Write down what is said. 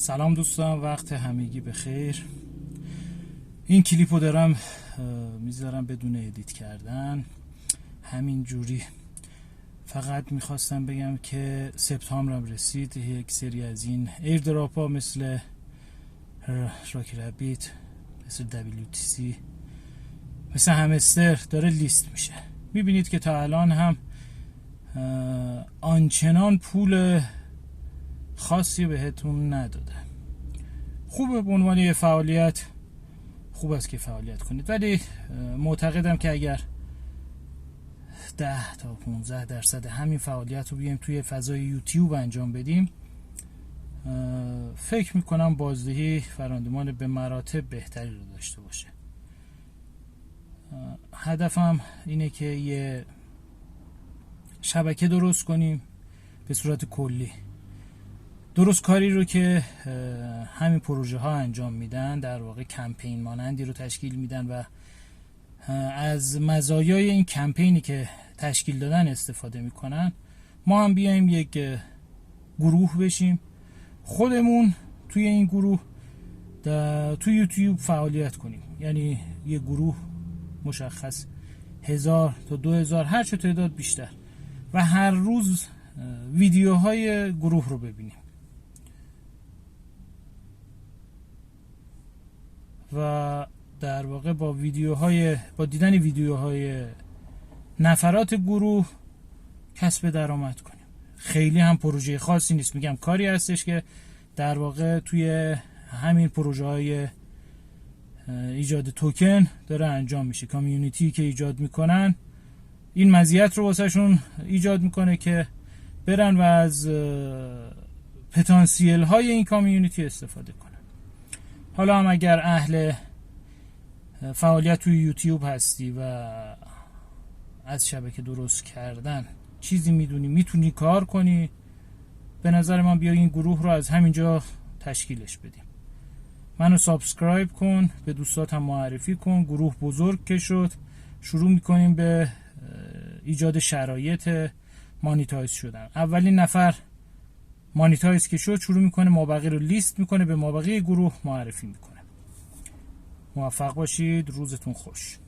سلام دوستان، وقت همگی بخیر. این کلیپو دارم میذارم بدون ادیت کردن، همین جوری. فقط میخواستم بگم که سپتامبرم رسید، یک سری از این ایردراپ ها مثل راکی رابیت، مثل WTC، مثل همستر داره لیست میشه. میبینید که تا الان هم آنچنان پول خاصی بهتون نداده. خوبه، به عنوان یه فعالیت خوب است که فعالیت کنید، ولی معتقدم که اگر 10 تا 15% همین فعالیت رو بیایم توی فضای یوتیوب انجام بدیم، فکر میکنم بازدهی فرآیندمان به مراتب بهتری رو داشته باشه. هدفم اینه که یه شبکه درست کنیم به صورت کلی، درست کاری رو که همین پروژه ها انجام میدن، در واقع کمپین مانندی رو تشکیل میدن و از مزایای این کمپینی که تشکیل دادن استفاده میکنن. ما هم بیایم یک گروه بشیم، خودمون توی این گروه توی یوتیوب فعالیت کنیم. یعنی یه گروه مشخص 1000 تا 2000 هر چه تعداد بیشتر، و هر روز ویدیوهای گروه رو ببینیم و در واقع با دیدن ویدیوهای نفرات گروه کسب درآمد کنیم. خیلی هم پروژه خاصی نیست، میگم کاری هستش که در واقع توی همین پروژه های ایجاد توکن داره انجام میشه. کامیونیتی که ایجاد میکنن این مزیت رو واسه شون ایجاد میکنه که برن و از پتانسیل های این کامیونیتی استفاده کنن. حالا هم اگر اهل فعالیت توی یوتیوب هستی و از شبکه درست کردن چیزی میدونی، میتونی کار کنی، به نظر من بیا این گروه رو از همینجا تشکیلش بدیم. منو سابسکرایب کن، به دوستات هم معرفی کن. گروه بزرگ که شد، شروع میکنیم به ایجاد شرایط مانیتایز شدن. اولین نفر مانیتایز که شد شروع میکنه مابقی رو لیست میکنه، به مابقی گروه معرفی میکنه. موفق باشید، روزتون خوش.